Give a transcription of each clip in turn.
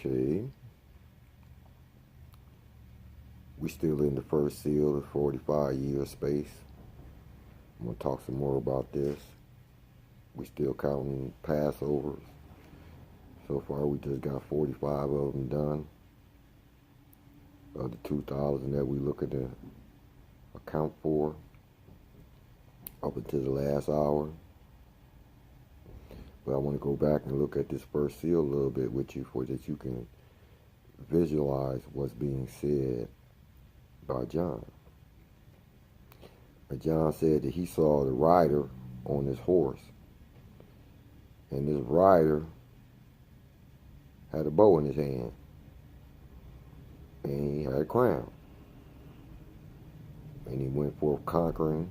Okay. We still in the first seal, the 45-year space. I'm going to talk some more about this. We still counting Passovers. So far, we just got 45 of them done. Of the 2,000 that we looking to account for up until the last hour. But I want to go back and look at this first seal a little bit with you so that you can visualize what's being said by John. And John said that he saw the rider on his horse. And this rider had a bow in his hand. And he had a crown. And he went forth conquering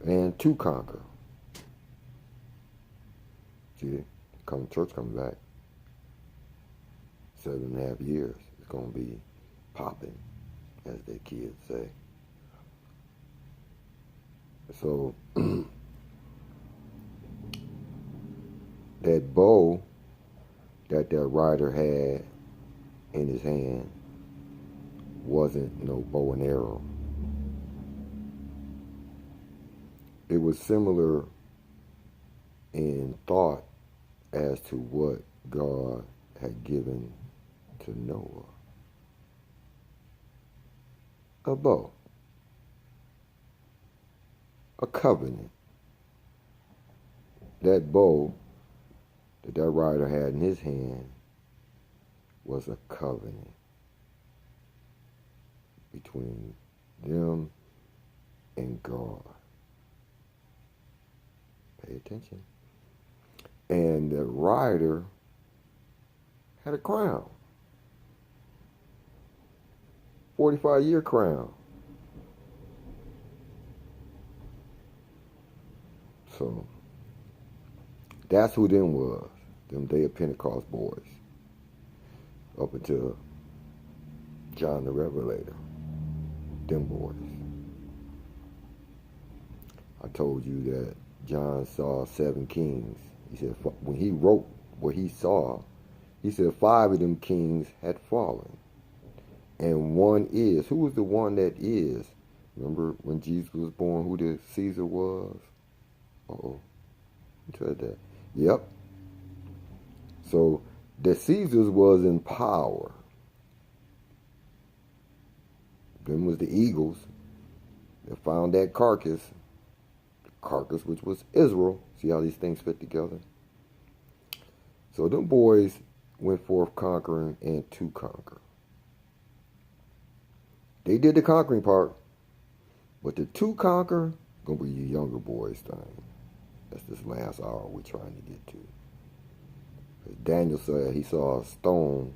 and to conquer. See, church coming back. 7.5 years. It's going to be popping, as their kids say. So, that bow that rider had in his hand wasn't no bow and arrow. It was similar in thought as to what God had given to Noah. A bow. A covenant. That bow that rider had in his hand was a covenant between them and God. Pay attention. And the rider had a crown. 45-year crown. So that's who them was. Them Day of Pentecost boys. Up until John the Revelator. Them boys. I told you that John saw 7 kings. He said when he wrote what he saw, he said 5 of them kings had fallen. And one is. Who was the one that is? Remember when Jesus was born, who the Caesar was? Uh-oh. Who said that? Yep. So the Caesars was in power. Them was the eagles that found that carcass. The carcass which was Israel. See how these things fit together? So them boys went forth conquering and to conquer. They did the conquering part. But the to conquer, gonna be your younger boys thing. That's this last hour we're trying to get to. As Daniel said he saw a stone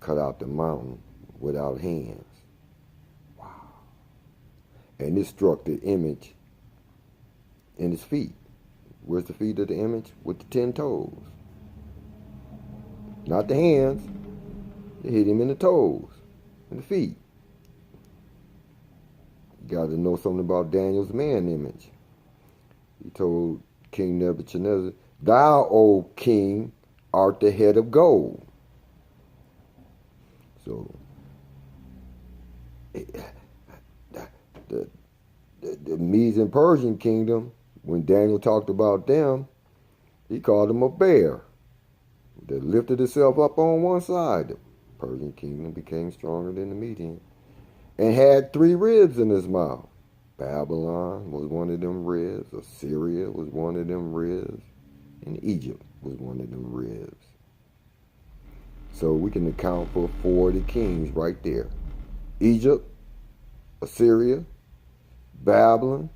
cut out the mountain without hands. Wow. And it struck the image in his feet. Where's the feet of the image? With the 10 toes. Not the hands. It hit him in the toes, in the feet. You got to know something about Daniel's man image. He told King Nebuchadnezzar, "Thou, O king, art the head of gold." So, the Medes and Persian kingdom, when Daniel talked about them, he called them a bear that lifted itself up on one side. The Persian kingdom became stronger than the Median and had 3 ribs in his mouth. Babylon was one of them ribs. Assyria was one of them ribs. And Egypt was one of them ribs. So we can account for 40 kings right there. Egypt, Assyria, Babylon,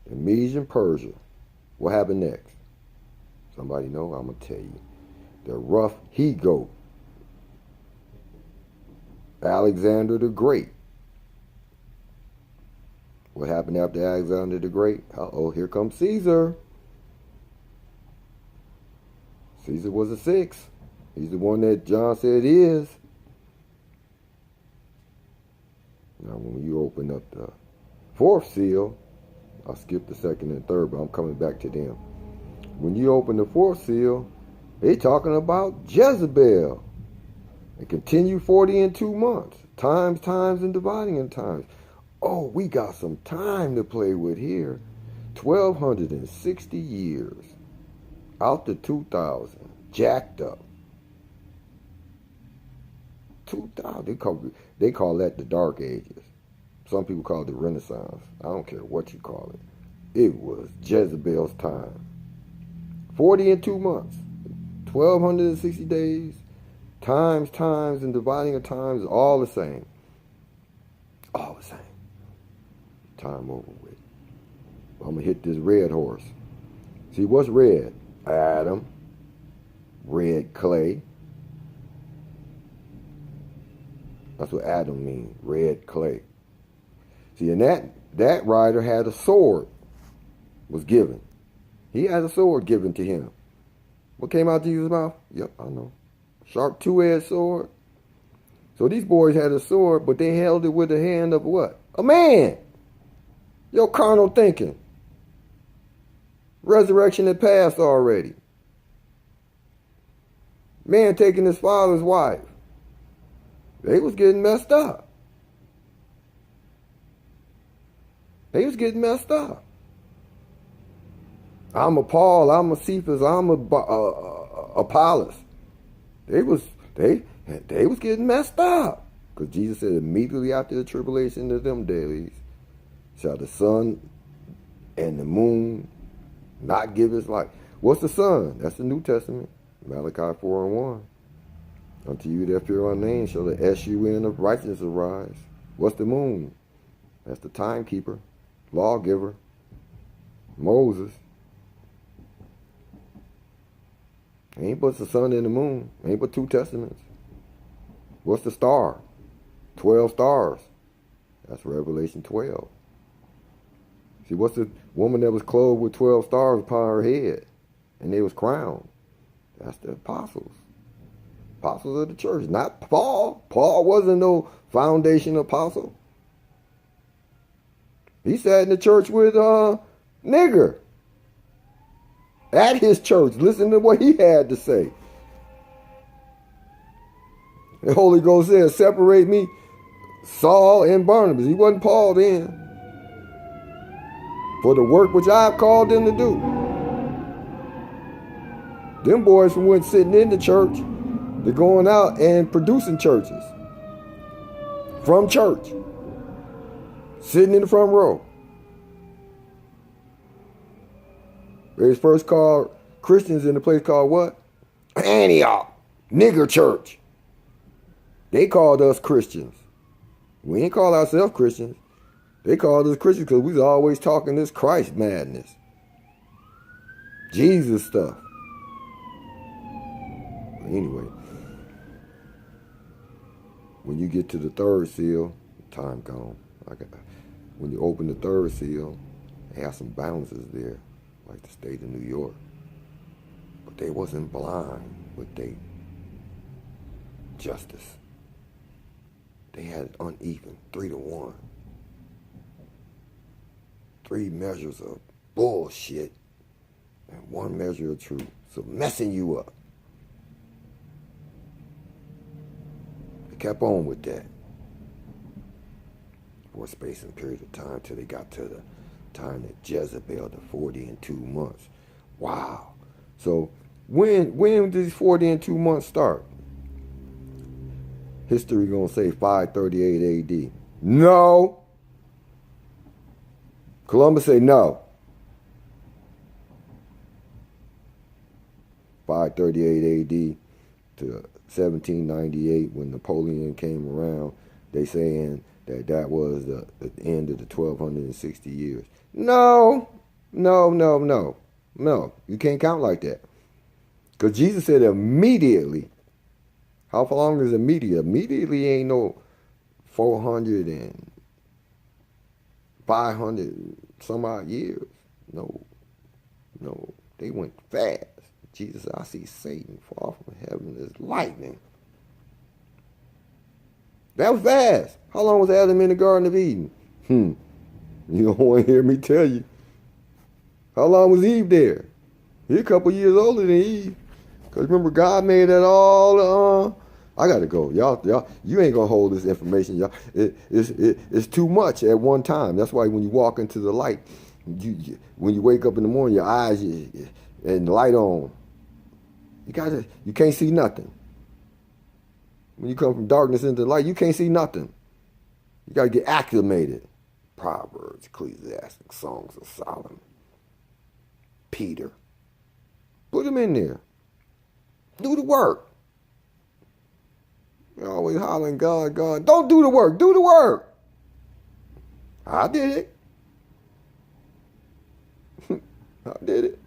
and Medes and Persia. What happened next? Somebody know? I'm going to tell you. The rough he-goat. Alexander the Great. What happened after Alexander the Great? Uh-oh, here comes Caesar. Caesar was a 6. He's the one that John said is. Now, when you open up the 4th seal, I'll skip the 2nd and 3rd, but I'm coming back to them. When you open the 4th seal, they're talking about Jezebel. And continue 40 in 2 months. Times, and dividing in times. Oh, we got some time to play with here. 1,260 years. Out to 2,000. Jacked up. 2,000. They call that the Dark Ages. Some people call it the Renaissance. I don't care what you call it. It was Jezebel's time. 40 in 2 months. 1,260 days. Times, and dividing of times, all the same. All the same. Time over with. I'm going to hit this red horse. See, what's red? Adam. Red clay. That's what Adam means. Red clay. See, and that rider had a sword. Was given. He had a sword given to him. What came out of Jesus' mouth? Yep, I know. Sharp two-edged sword. So these boys had a sword, but they held it with the hand of what? A man. Your carnal thinking. Resurrection had passed already. Man taking his father's wife. They was getting messed up. They was getting messed up. I'm a Paul, I'm a Cephas, I'm a Apollos. They was getting messed up. Because Jesus said immediately after the tribulation of them days shall the sun and the moon not give its light. What's the sun? That's the New Testament. Malachi 4:1. Unto you that fear my name shall the S-U-N of righteousness arise. What's the moon? That's the timekeeper, lawgiver, Moses. Ain't but the sun and the moon. Ain't but 2 testaments. What's the star? 12 stars. That's Revelation 12. See, what's the woman that was clothed with 12 stars upon her head? And they was crowned. That's the apostles. Apostles of the church. Not Paul. Paul wasn't no foundation apostle. He sat in the church with nigger. At his church. Listen to what he had to say. The Holy Ghost said, separate me, Saul and Barnabas. He wasn't Paul then. For the work which I've called them to do. Them boys from went sitting in the church, they're going out and producing churches. From church. Sitting in the front row. They was first called Christians in a place called what? Antioch. Nigger church. They called us Christians. We ain't call ourselves Christians. They called us Christians because we was always talking this Christ madness. Jesus stuff. But anyway, when you get to the 3rd seal, time gone. When you open the 3rd seal, they have some bounces there, like the state of New York. But they wasn't blind with their justice. They had uneven, 3-1. 3 measures of bullshit and 1 measure of truth. So messing you up. They kept on with that for a space and period of time till they got to the time that Jezebel, the 40 in 2 months. Wow. So when did these 40 in 2 months start? History gonna say 538 AD. No. Columbus say no. 538 AD to 1798 when Napoleon came around. They saying that was the end of the 1260 years. No. You can't count like that. Because Jesus said immediately. How long is immediate? Immediately ain't no 400 and 500 some odd years. No. They went fast. Jesus said, I see Satan fall from heaven as lightning. That was fast. How long was Adam in the Garden of Eden? You don't want to hear me tell you. How long was Eve there? He a couple years older than Eve. Because remember, God made that all I gotta go. Y'all, you ain't gonna hold this information, y'all. It's too much at one time. That's why when you walk into the light, when you wake up in the morning, your eyes and the light on. You can't see nothing. When you come from darkness into light, you can't see nothing. You gotta get acclimated. Proverbs, Ecclesiastes, Songs of Solomon, Peter. Put them in there. Do the work. You're always hollering, God, God. Don't do the work. Do the work. I did it. I did it.